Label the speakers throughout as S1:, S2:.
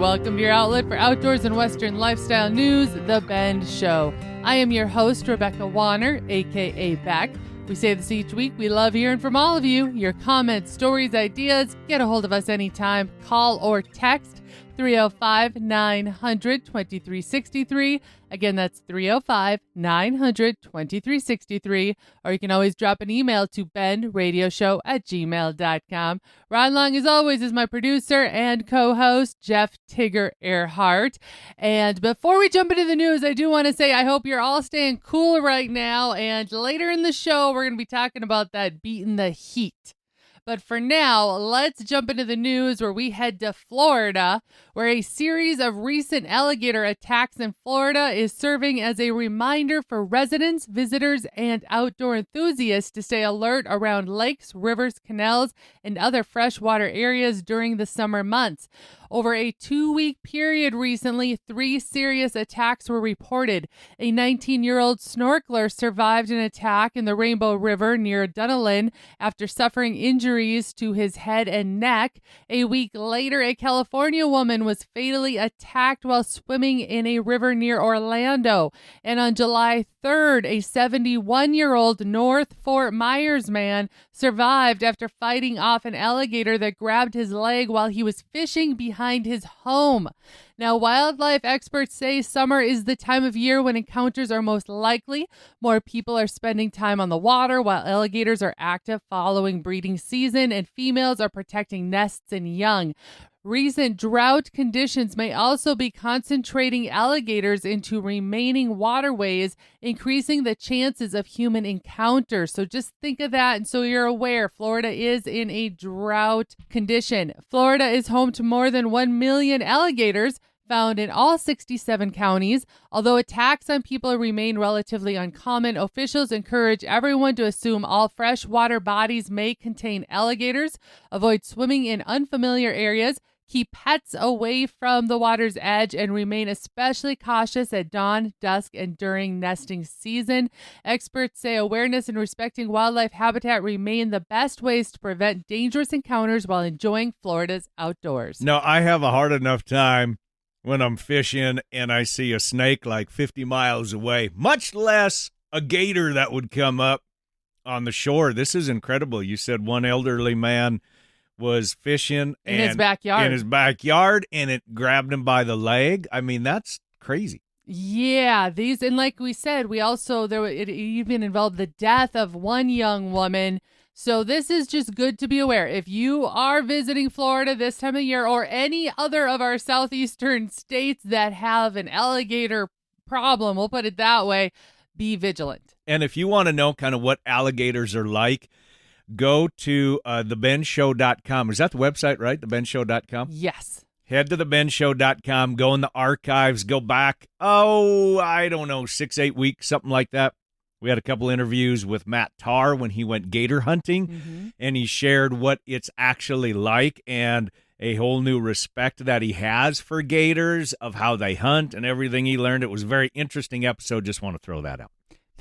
S1: welcome to your outlet for outdoors and Western lifestyle news, The Bend Show. I am your host, Rebecca Wanner, a.k.a. Beck. We say this each week. We love hearing from all of you. Your comments, stories, ideas. Get a hold of us anytime. Call or text 305-900-2363. Again, that's 305-900-2363. Or you can always drop an email to bendradioshow@gmail.com. Ron Long, as always, is my producer and co-host, Jeff Tigger Erhardt. And before we jump into the news, I do want to say I hope you're all staying cool right now. And later in the show, we're going to be talking about that beating the heat. But for now, let's jump into the news where we head to Florida, where a series of recent alligator attacks in Florida is serving as a reminder for residents, visitors, and outdoor enthusiasts to stay alert around lakes, rivers, canals, and other freshwater areas during the summer months. Over a 2-week period recently, 3 serious attacks were reported. A 19-year-old snorkeler survived an attack in the Rainbow River near Dunedin after suffering injuries to his head and neck. A week later, a California woman was fatally attacked while swimming in a river near Orlando. And on July 3rd, a 71-year-old North Fort Myers man survived after fighting off an alligator that grabbed his leg while he was fishing behind his home. Now, wildlife experts say summer is the time of year when encounters are most likely. More people are spending time on the water while alligators are active following breeding season and females are protecting nests and young. Recent drought conditions may also be concentrating alligators into remaining waterways, increasing the chances of human encounters. So just think of that. And so you're aware, Florida is in a drought condition. Florida is home to more than 1 million alligators found in all 67 counties. Although attacks on people remain relatively uncommon, officials encourage everyone to assume all freshwater bodies may contain alligators, avoid swimming in unfamiliar areas, keep pets away from the water's edge, and remain especially cautious at dawn, dusk, and during nesting season. Experts say awareness and respecting wildlife habitat remain the best ways to prevent dangerous encounters while enjoying Florida's outdoors.
S2: No, I have a hard enough time when I'm fishing and I see a snake like 50 miles away, much less a gator that would come up on the shore. This is incredible. You said one elderly man was fishing
S1: in his backyard,
S2: and it grabbed him by the leg. I mean, that's crazy.
S1: Yeah, and like we said, it even involved the death of one young woman. So this is just good to be aware. If you are visiting Florida this time of year or any other of our southeastern states that have an alligator problem, we'll put it that way, be vigilant.
S2: And if you want to know kind of what alligators are like, go to thebendshow.com. Is that the website, right? Thebendshow.com?
S1: Yes.
S2: Head to thebendshow.com, go in the archives, go back, I don't know, 6-8 weeks, something like that. We had a couple interviews with Matt Tarr when he went gator hunting, and he shared what it's actually like and a whole new respect that he has for gators, of how they hunt and everything he learned. It was a very interesting episode. Just want to throw that out.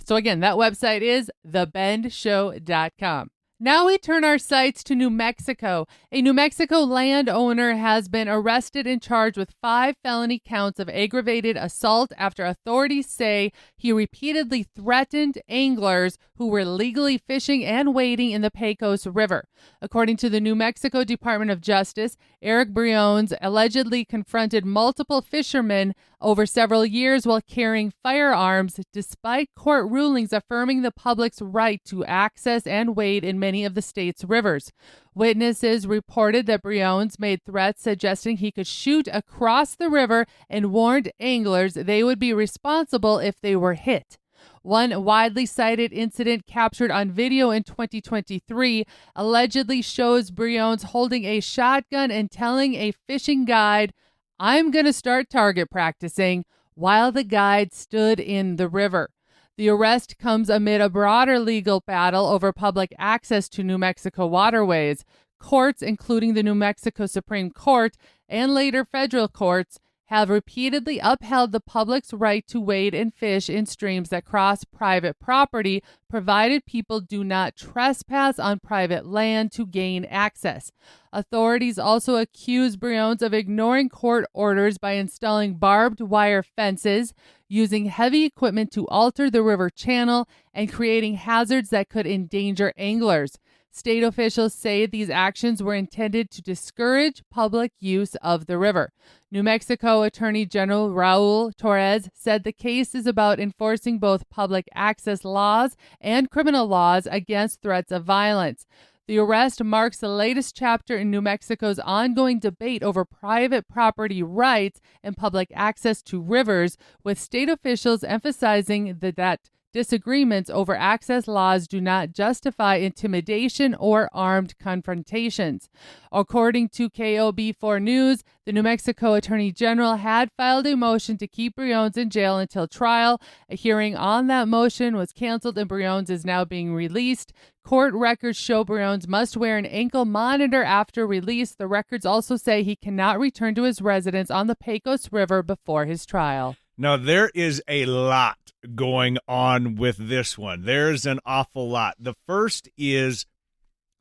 S1: So again, that website is thebendshow.com. Now we turn our sights to New Mexico. A New Mexico landowner has been arrested and charged with 5 felony counts of aggravated assault after authorities say he repeatedly threatened anglers who were legally fishing and wading in the Pecos River. According to the New Mexico Department of Justice, Eric Briones allegedly confronted multiple fishermen over several years while carrying firearms, despite court rulings affirming the public's right to access and wade in many of the state's rivers. Witnesses reported that Briones made threats suggesting he could shoot across the river and warned anglers they would be responsible if they were hit. One widely cited incident captured on video in 2023 allegedly shows Briones holding a shotgun and telling a fishing guide, "I'm going to start target practicing," while the guide stood in the river. The arrest comes amid a broader legal battle over public access to New Mexico waterways. Courts, including the New Mexico Supreme Court and later federal courts, have repeatedly upheld the public's right to wade and fish in streams that cross private property, provided people do not trespass on private land to gain access. Authorities also accuse Briones of ignoring court orders by installing barbed wire fences, using heavy equipment to alter the river channel, and creating hazards that could endanger anglers. State officials say these actions were intended to discourage public use of the river. New Mexico Attorney General Raul Torres said the case is about enforcing both public access laws and criminal laws against threats of violence. The arrest marks the latest chapter in New Mexico's ongoing debate over private property rights and public access to rivers, with state officials emphasizing that disagreements over access laws do not justify intimidation or armed confrontations. According to KOB4 News, the New Mexico Attorney General had filed a motion to keep Briones in jail until trial. A hearing on that motion was canceled and Briones is now being released. Court records show Briones must wear an ankle monitor after release. The records also say he cannot return to his residence on the Pecos River before his trial.
S2: Now, there is a lot going on with this one. There's an awful lot. The first is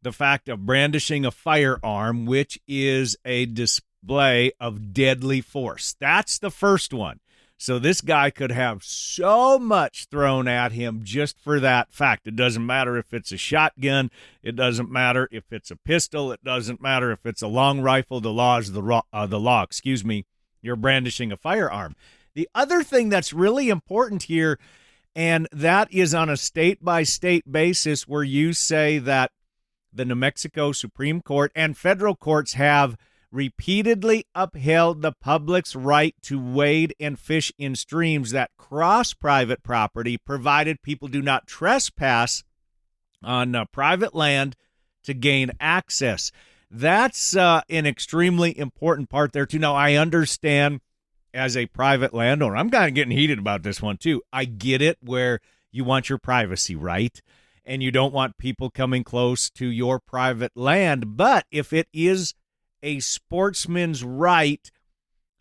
S2: the fact of brandishing a firearm, which is a display of deadly force. That's the first one. So this guy could have so much thrown at him just for that fact. It doesn't matter if it's a shotgun. It doesn't matter if it's a pistol. It doesn't matter if it's a long rifle. The law is the law. You're brandishing a firearm. The other thing that's really important here, and that is on a state-by-state basis, where you say that the New Mexico Supreme Court and federal courts have repeatedly upheld the public's right to wade and fish in streams that cross private property, provided people do not trespass on private land to gain access. That's an extremely important part there, too. Now, I understand as a private landowner, I'm kind of getting heated about this one, too. I get it where you want your privacy, right? And you don't want people coming close to your private land. But if it is a sportsman's right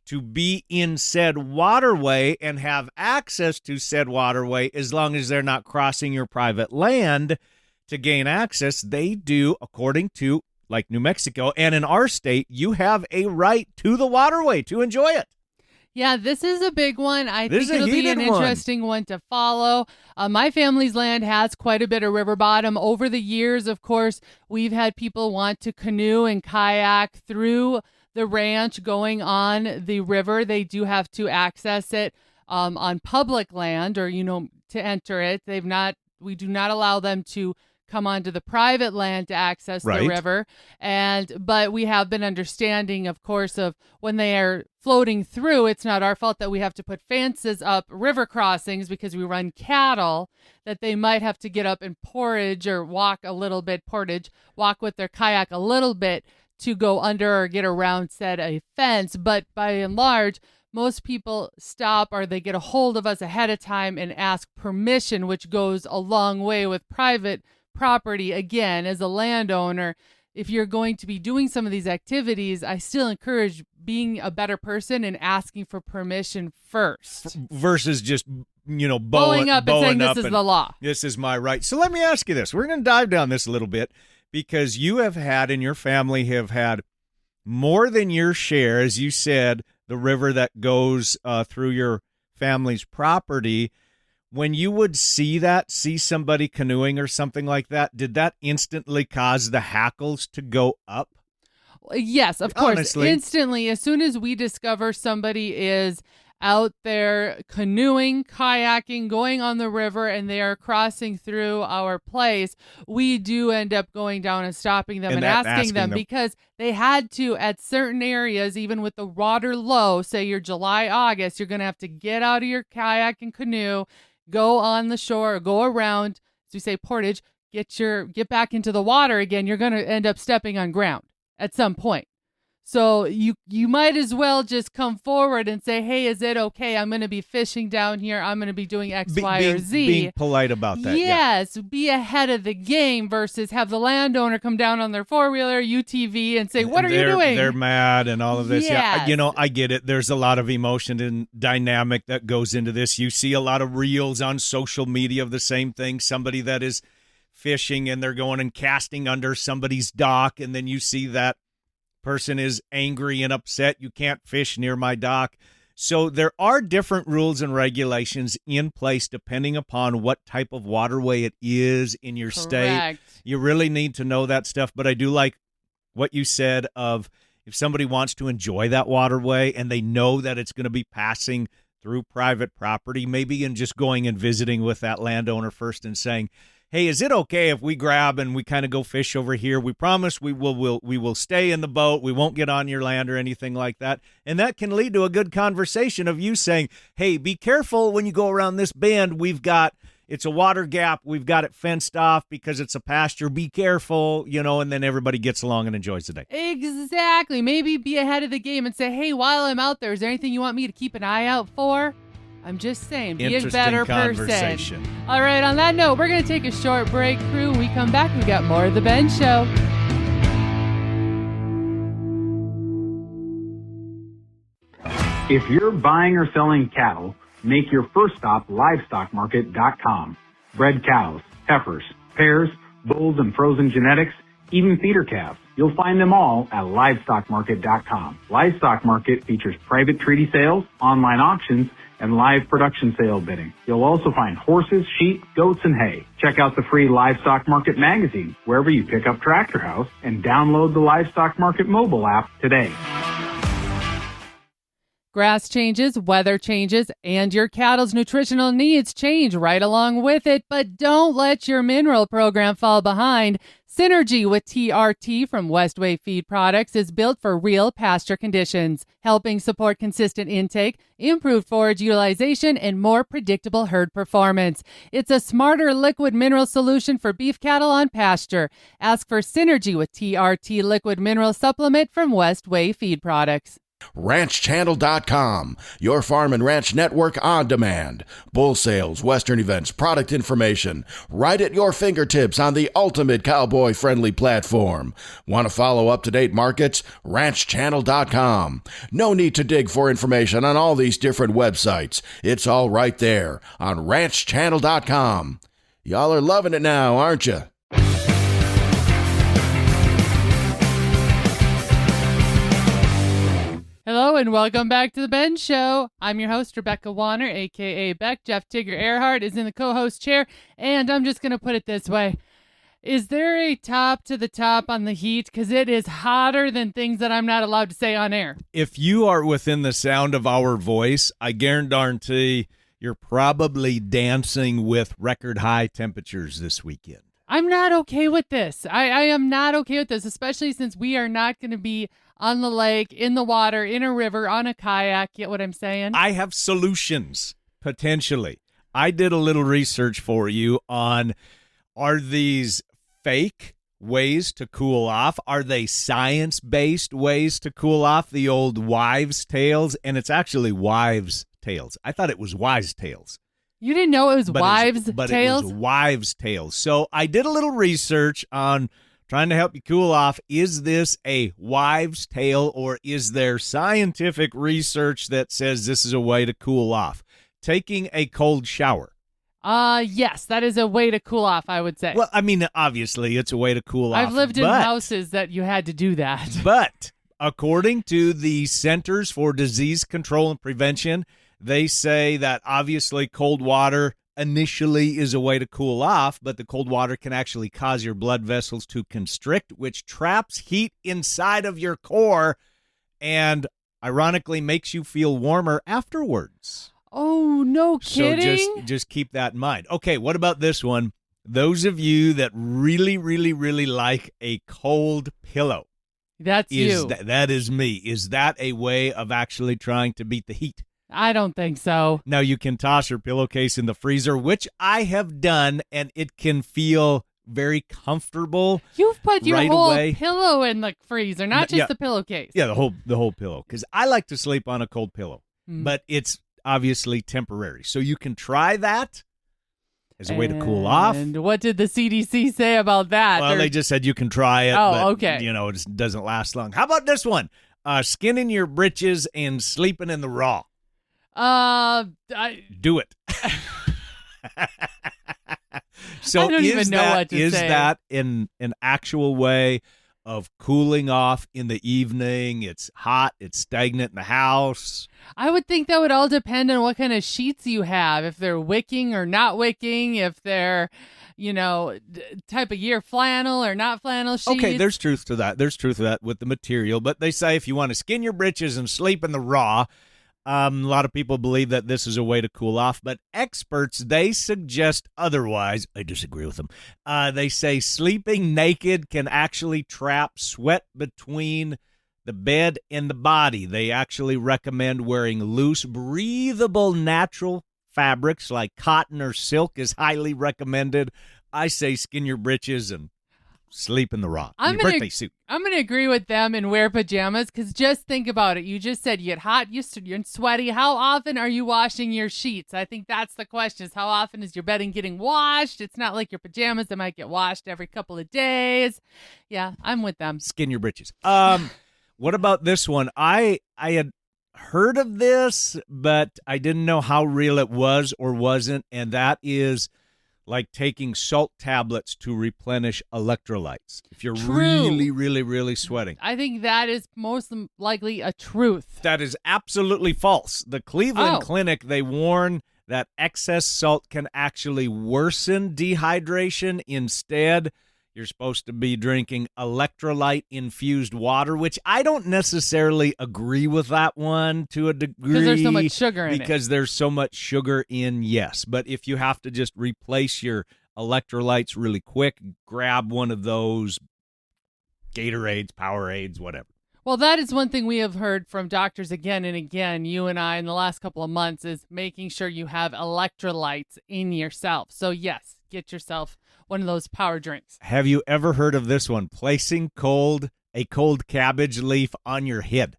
S2: to be in said waterway and have access to said waterway, as long as they're not crossing your private land to gain access, they do, according to, like New Mexico, and in our state, you have a right to the waterway to enjoy it.
S1: Yeah, this is a big one. I think it'll be an interesting one to follow. My family's land has quite a bit of river bottom. Over the years, of course, we've had people want to canoe and kayak through the ranch going on the river. They do have to access it on public land or, to enter it. We do not allow them to come onto the private land to access the river. But we have been understanding, of course, of when they are floating through, it's not our fault that we have to put fences up river crossings because we run cattle, that they might have to get up and walk with their kayak a little bit to go under or get around said a fence. But by and large, most people stop or they get a hold of us ahead of time and ask permission, which goes a long way with private property. Again, as a landowner, if you're going to be doing some of these activities, I still encourage being a better person and asking for permission first.
S2: Versus just,
S1: blowing up and saying this is the law.
S2: This is my right. So let me ask you this. We're going to dive down this a little bit because you have had and your family have had more than your share, as you said, the river that goes through your family's property. When you would see somebody canoeing or something like that, did that instantly cause the hackles to go up?
S1: Yes, of course.
S2: Honestly.
S1: Instantly, as soon as we discover somebody is out there canoeing, kayaking, going on the river, and they are crossing through our place, we do end up going down and stopping them and asking them because they had to at certain areas, even with the water low, say you're July, August, you're going to have to get out of your kayak and canoe, go on the shore, or go around, as we say, portage, get back into the water again. You're going to end up stepping on ground at some point. So you might as well just come forward and say, hey, is it okay? I'm going to be fishing down here. I'm going to be doing X, Y, or Z.
S2: Being polite about that.
S1: Yes, be ahead of the game versus have the landowner come down on their four-wheeler UTV and say, what are you doing?
S2: They're mad and all of this.
S1: Yes.
S2: Yeah, I get it. There's a lot of emotion and dynamic that goes into this. You see a lot of reels on social media of the same thing. Somebody that is fishing and they're going and casting under somebody's dock, and then you see that person is angry and upset. You can't fish near my dock. So there are different rules and regulations in place depending upon what type of waterway it is in your state. You really need to know that stuff. But I do like what you said of if somebody wants to enjoy that waterway and they know that it's going to be passing through private property, maybe in just going and visiting with that landowner first and saying, hey, is it okay if we grab and we kind of go fish over here? We promise we will stay in the boat. We won't get on your land or anything like that. And that can lead to a good conversation of you saying, hey, be careful when you go around this bend. It's a water gap. We've got it fenced off because it's a pasture. Be careful, and then everybody gets along and enjoys the day.
S1: Exactly. Maybe be ahead of the game and say, hey, while I'm out there, is there anything you want me to keep an eye out for? I'm just saying, be a better person. All right, on that note, we're going to take a short break, crew. When we come back, we got more of The Ben Show.
S3: If you're buying or selling cattle, make your first stop livestockmarket.com. Bred cows, heifers, pairs, bulls, and frozen genetics, even feeder calves. You'll find them all at livestockmarket.com. Livestock Market features private treaty sales, online auctions, and live production sale bidding. You'll also find horses, sheep, goats, and hay. Check out the free Livestock Market magazine wherever you pick up Tractor House and download the Livestock Market mobile app today.
S1: Grass changes, weather changes, and your cattle's nutritional needs change right along with it, but don't let your mineral program fall behind. Synergy with TRT from Westway Feed Products is built for real pasture conditions, helping support consistent intake, improved forage utilization, and more predictable herd performance. It's a smarter liquid mineral solution for beef cattle on pasture. Ask for Synergy with TRT liquid mineral supplement from Westway Feed Products.
S4: RanchChannel.com, your farm and ranch network on demand. Bull sales, western events, product information, right at your fingertips on the ultimate cowboy-friendly platform. Want to follow up-to-date markets? RanchChannel.com. No need to dig for information on all these different websites. It's all right there on RanchChannel.com. Y'all are loving it now, aren't you?
S1: Hello and welcome back to The Ben Show. I'm your host, Rebecca Wanner, a.k.a. Beck. Jeff Tigger Erhardt is in the co-host chair, and I'm just going to put it this way. Is there a top to the top on the heat? Because it is hotter than things that I'm not allowed to say on air.
S2: If you are within the sound of our voice, I guarantee you're probably dancing with record high temperatures this weekend.
S1: I'm not okay with this. I am not okay with this, especially since we are not going to be on the lake, in the water, in a river, on a kayak. Get what I'm saying?
S2: I have solutions, potentially. I did a little research for you on, are these fake ways to cool off? Are they science-based ways to cool off? The old wives' tales, and it's actually wives' tales. I thought it was wives' tales.
S1: You didn't know it was wives' tales?
S2: But it was wives' tales. So I did a little research on trying to help you cool off. Is this a wives' tale, or is there scientific research that says this is a way to cool off? Taking a cold shower.
S1: Yes, that is a way to cool off, I would say.
S2: Well, I mean, obviously, it's a way to cool off.
S1: I've lived in houses that you had to do that.
S2: But according to the Centers for Disease Control and Prevention, they say that obviously cold water initially is a way to cool off, but the cold water can actually cause your blood vessels to constrict, which traps heat inside of your core and ironically makes you feel warmer afterwards.
S1: Oh, no kidding?
S2: So just keep that in mind. Okay, what about this one? Those of you that really, really, really like a cold pillow.
S1: That's you.
S2: That is me. Is that a way of actually trying to beat the heat?
S1: I don't think so.
S2: Now, you can toss your pillowcase in the freezer, which I have done, and it can feel very comfortable.
S1: You've put your
S2: right
S1: whole
S2: away.
S1: pillow in the freezer, not just the pillowcase.
S2: Yeah, the whole pillow. Because I like to sleep on a cold pillow, but it's obviously temporary. So you can try that as a way to cool off.
S1: And what did the CDC say about that?
S2: Well, they just said you can try it.
S1: Oh,
S2: but,
S1: okay.
S2: You know, it doesn't last long. How about this one? Skinning your britches and sleeping in the raw. Do it. So
S1: I don't even know what to
S2: is
S1: say.
S2: that an actual way of cooling off in the evening? It's hot, it's stagnant in the house.
S1: I would think that would all depend on what kind of sheets you have, if they're wicking or not wicking, if they're, type of year flannel or not flannel sheets.
S2: Okay, there's truth to that. There's truth to that with the material. But they say if you want to skin your britches and sleep in the raw, a lot of people believe that this is a way to cool off. But experts, they suggest otherwise. I disagree with them. They say sleeping naked can actually trap sweat between the bed and the body. They actually recommend wearing loose, breathable, natural fabrics like cotton or silk is highly recommended. I say skin your britches and sleep in the raw. Your birthday suit.
S1: I'm going to agree with them and wear pajamas because just think about it. You just said you get hot, you're sweaty. How often are you washing your sheets? I think that's the question is how often is your bedding getting washed? It's not like your pajamas that might get washed every couple of days. Yeah, I'm with them.
S2: Skin your britches. What about this one? I had heard of this, but I didn't know how real it was or wasn't, and that is like taking salt tablets to replenish electrolytes. If you're really, really, really sweating.
S1: I think that is most likely a truth.
S2: That is absolutely false. The Cleveland Clinic, they warn that excess salt can actually worsen dehydration. Instead, you're supposed to be drinking electrolyte-infused water, which I don't necessarily agree with that one to a degree.
S1: Because there's so much sugar in it.
S2: Because there's so much sugar in, yes. But if you have to just replace your electrolytes really quick, grab one of those Gatorades, Powerades, whatever.
S1: Well, that is one thing we have heard from doctors again and again, you and I, in the last couple of months, is making sure you have electrolytes in yourself. So, yes, get yourself one of those power drinks.
S2: Have you ever heard of this one? Placing a cold cabbage leaf on your head.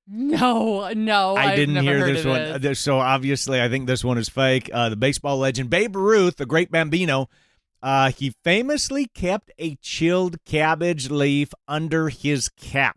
S1: No,
S2: I didn't
S1: I've never
S2: hear
S1: heard
S2: this
S1: of
S2: one. So obviously, I think this one is fake. The baseball legend Babe Ruth, the great Bambino, he famously kept a chilled cabbage leaf under his cap.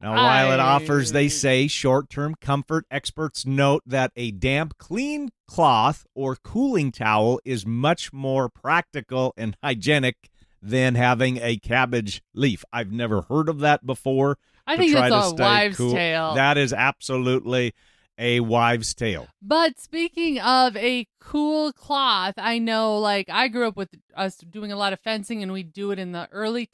S2: Now, while it offers, they say, short-term comfort, experts note that a damp, clean cloth or cooling towel is much more practical and hygienic than having a cabbage leaf. I've never heard of that before.
S1: I think that's a wives' tale.
S2: That is absolutely a wives' tale.
S1: But speaking of a cool cloth, I know, like, I grew up with us doing a lot of fencing, and we'd do it in the early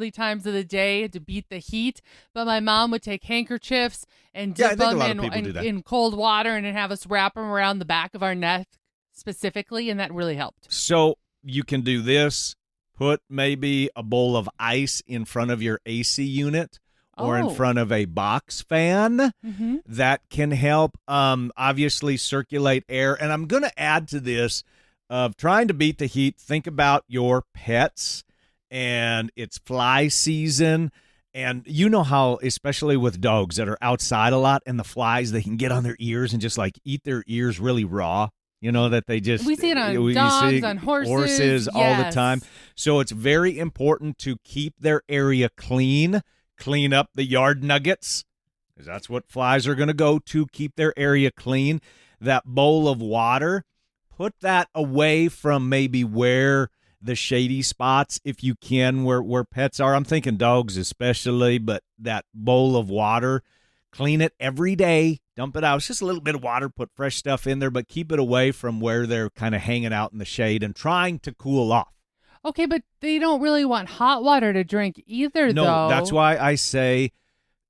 S1: times of the day to beat the heat. But my mom would take handkerchiefs and dip them in cold water and then have us wrap them around the back of our neck specifically, and that really helped.
S2: So you can do this. Put maybe a bowl of ice in front of your AC unit. Or in front of a box fan.
S1: Mm-hmm.
S2: That can help, obviously, circulate air. And I'm going to add to this of trying to beat the heat. Think about your pets, and it's fly season. And you know how, especially with dogs that are outside a lot, and the flies, they can get on their ears and just like eat their ears really raw. You know, that they just...
S1: We see it on dogs, on horses.
S2: All the time. So it's very important to keep their area clean. Clean up the yard nuggets, because that's what flies are going to go to, keep their area clean. That bowl of water, put that away from maybe where the shady spots, if you can, where pets are. I'm thinking dogs especially, but that bowl of water, clean it every day. Dump it out. It's just a little bit of water, put fresh stuff in there, but keep it away from where they're kind of hanging out in the shade and trying to cool off.
S1: Okay, but they don't really want hot water to drink either, though.
S2: No, that's why I say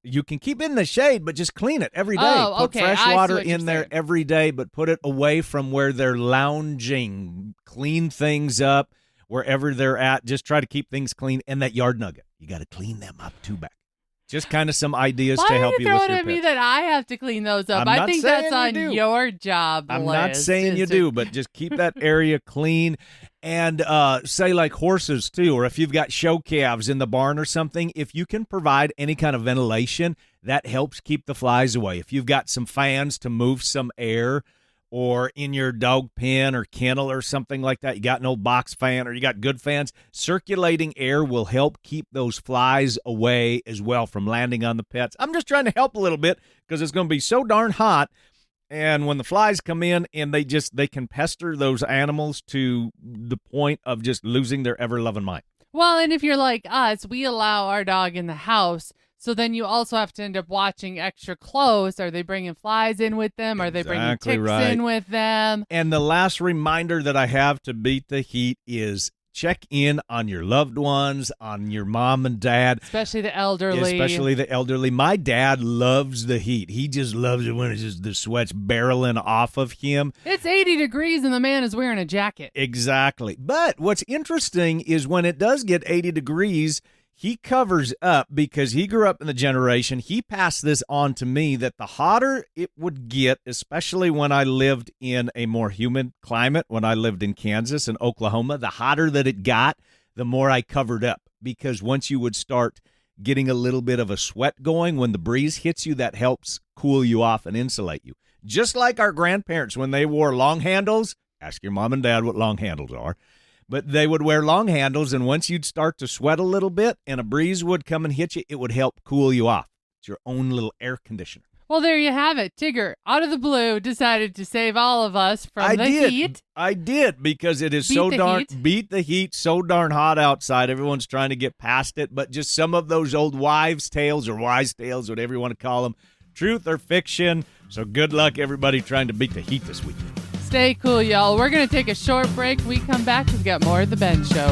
S2: you can keep it in the shade, but just clean it every day. Put fresh water in there every day, but put it away from where they're lounging. Clean things up wherever they're at. Just try to keep things clean. And that yard nugget, you got to clean them up too back. Just kind of some ideas
S1: Why
S2: to help
S1: are you
S2: you with
S1: throwing
S2: your
S1: at me
S2: pets.
S1: that I have to clean those up?
S2: I'm
S1: I
S2: not
S1: think
S2: saying
S1: that's
S2: you
S1: on
S2: do.
S1: your job
S2: I'm
S1: list.
S2: not saying you do, but just keep that area clean. And say like horses too, or if you've got show calves in the barn or something, if you can provide any kind of ventilation, that helps keep the flies away. If you've got some fans to move some air, or in your dog pen or kennel or something like that, you got an old box fan or you got good fans, circulating air will help keep those flies away as well from landing on the pets. I'm just trying to help a little bit because it's going to be so darn hot. And when the flies come in and they can pester those animals to the point of just losing their ever-loving mind.
S1: Well, and if you're like us, we allow our dog in the house. So then you also have to end up watching extra close. Are they bringing flies in with them? Are they bringing ticks in with them?
S2: And the last reminder that I have to beat the heat is check in on your loved ones, on your mom and dad.
S1: Especially the elderly.
S2: My dad loves the heat. He just loves it when it's just the sweat's barreling off of him.
S1: It's 80 degrees and the man is wearing a jacket.
S2: Exactly. But what's interesting is when it does get 80 degrees, he covers up because he grew up in the generation. He passed this on to me that the hotter it would get, especially when I lived in a more humid climate, when I lived in Kansas and Oklahoma, the hotter that it got, the more I covered up. Because once you would start getting a little bit of a sweat going, when the breeze hits you, that helps cool you off and insulate you. Just like our grandparents when they wore long handles. Ask your mom and dad what long handles are. But they would wear long handles, and once you'd start to sweat a little bit and a breeze would come and hit you, it would help cool you off. It's your own little air conditioner.
S1: Well, there you have it. Tigger, out of the blue, decided to save all of us from the heat.
S2: I did, because it is beat the heat, so darn hot outside. Everyone's trying to get past it, but just some of those old wives' tales or wise tales, whatever you want to call them, truth or fiction. So good luck, everybody, trying to beat the heat this weekend.
S1: Stay cool, y'all. We're going to take a short break. When we come back, we've got more of The Ben Show.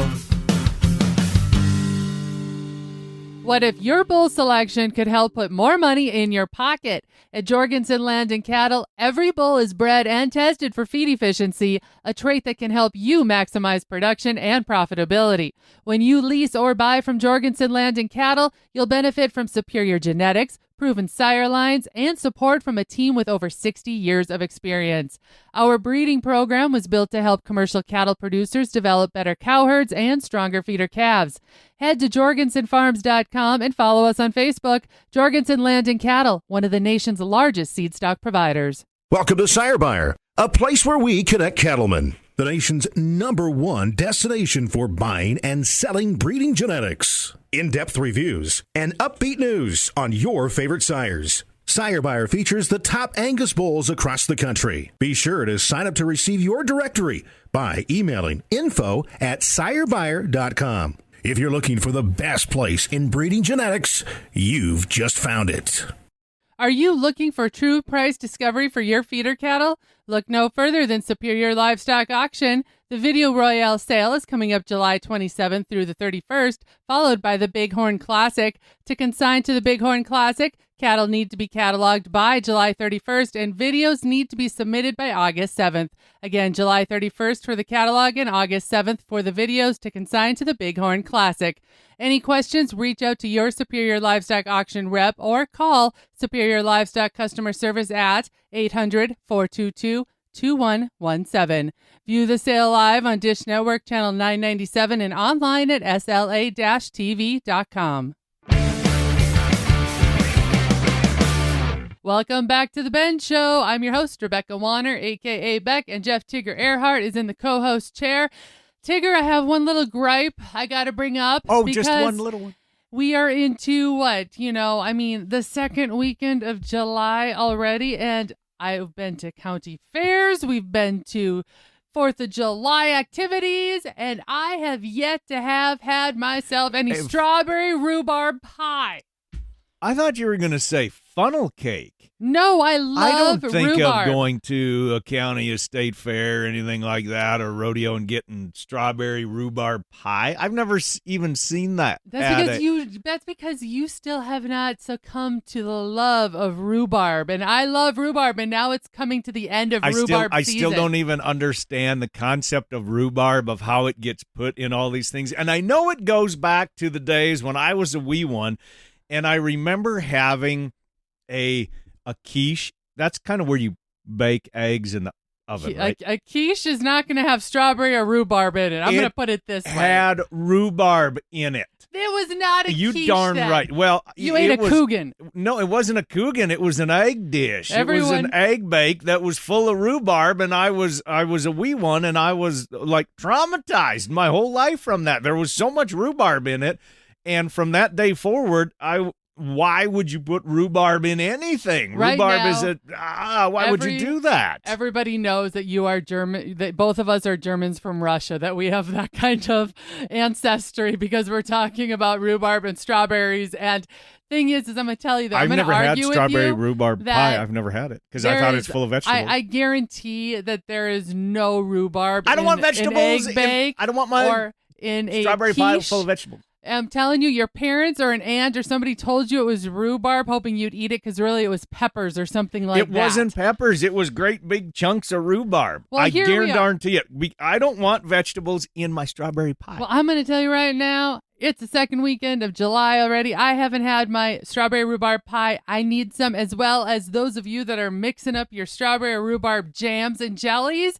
S1: What if your bull selection could help put more money in your pocket? At Jorgensen Land and Cattle, every bull is bred and tested for feed efficiency, a trait that can help you maximize production and profitability. When you lease or buy from Jorgensen Land and Cattle, you'll benefit from superior genetics, proven sire lines, and support from a team with over 60 years of experience. Our breeding program was built to help commercial cattle producers develop better cow herds and stronger feeder calves. Head to jorgensenfarms.com and follow us on Facebook. Jorgensen Land and Cattle, one of the nation's largest seed stock providers.
S5: Welcome to Sire Buyer, a place where we connect cattlemen. The nation's #1 destination for buying and selling breeding genetics. In-depth reviews and upbeat news on your favorite sires. Sire Buyer features the top Angus bulls across the country. Be sure to sign up to receive your directory by emailing info@sirebuyer.com. If you're looking for the best place in breeding genetics, you've just found it.
S1: Are you looking for true price discovery for your feeder cattle? Look no further than Superior Livestock Auction. The Video Royale sale is coming up July 27th through the 31st, followed by the Bighorn Classic. To consign to the Bighorn Classic, cattle need to be cataloged by July 31st, and videos need to be submitted by August 7th. Again, July 31st for the catalog and August 7th for the videos to consign to the Bighorn Classic. Any questions, reach out to your Superior Livestock Auction rep or call Superior Livestock Customer Service at 800-422-2117. View the sale live on Dish Network Channel 997 and online at sla-tv.com. Welcome back to The Ben Show. I'm your host, Rebecca Wanner, a.k.a. Beck, and Jeff Tigger Erhardt is in the co-host chair. Tigger, I have one little gripe I got to bring up.
S2: Oh, just one little one.
S1: We are into the second weekend of July already, and I've been to county fairs. We've been to 4th of July activities, and I have yet to have had myself any strawberry rhubarb pie.
S2: I thought you were going to say funnel cake.
S1: No, I love
S2: don't think
S1: rhubarb.
S2: of going to a county estate fair or anything like that, or rodeo, and getting strawberry rhubarb pie. I've never even seen that.
S1: That's because you still have not succumbed to the love of rhubarb, and I love rhubarb, and now it's coming to the end of rhubarb
S2: I
S1: season.
S2: still don't even understand the concept of rhubarb, of how it gets put in all these things, and I know it goes back to the days when I was a wee one. And I remember having a quiche. That's kind of where you bake eggs in the oven, right?
S1: A quiche is not going to have strawberry or rhubarb in it. I'm going to put it this way.
S2: It had rhubarb in it.
S1: It was not a quiche.
S2: You darn
S1: then.
S2: right. Well,
S1: you ate a Coogan.
S2: No, it wasn't a Coogan. It was an egg dish. It was an egg bake that was full of rhubarb, and I was a wee one, and I was like traumatized my whole life from that. There was so much rhubarb in it, and from that day forward, why would you put rhubarb in anything?
S1: Right
S2: Rhubarb
S1: now,
S2: is why would you do that?
S1: Everybody knows that you are German, that both of us are Germans from Russia, that we have that kind of ancestry because we're talking about rhubarb and strawberries. And thing is I'm going to tell you that
S2: I've
S1: I'm
S2: never had
S1: with
S2: strawberry
S1: you
S2: rhubarb pie. I've never had it because I thought it's full of vegetables.
S1: I guarantee that there is no rhubarb.
S2: I don't want vegetables.
S1: In egg bake
S2: I don't want my
S1: or in a
S2: strawberry
S1: quiche.
S2: pie full of vegetables.
S1: I'm telling you, your parents or an aunt or somebody told you it was rhubarb, hoping you'd eat it because really it was peppers or something like that.
S2: It wasn't peppers. It was great big chunks of rhubarb.
S1: Well,
S2: I guarantee it. I don't want vegetables in my strawberry pie.
S1: Well, I'm going to tell you right now, it's the second weekend of July already. I haven't had my strawberry rhubarb pie. I need some, as well as those of you that are mixing up your strawberry rhubarb jams and jellies.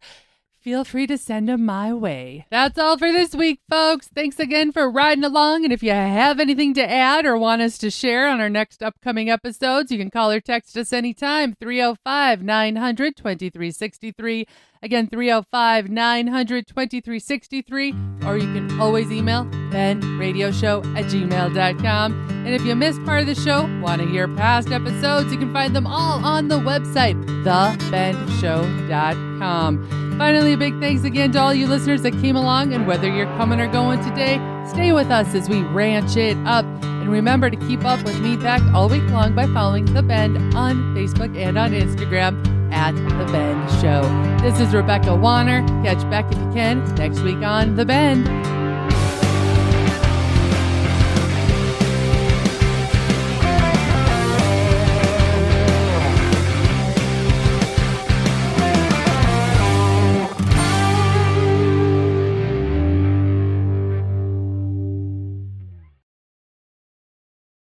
S1: Feel free to send them my way. That's all for this week, folks. Thanks again for riding along. And if you have anything to add or want us to share on our next upcoming episodes, you can call or text us anytime, 305-900-2363. Again, 305-900-2363. Or you can always email benradioshow@gmail.com. And if you missed part of the show, want to hear past episodes, you can find them all on the website, thebendshow.com. Finally, a big thanks again to all you listeners that came along, and whether you're coming or going today, stay with us as we ranch it up. And remember to keep up with me back all week long by following The Bend on Facebook and on Instagram @The Bend Show. This is Rebecca Wanner. Catch back if you can next week on The Bend.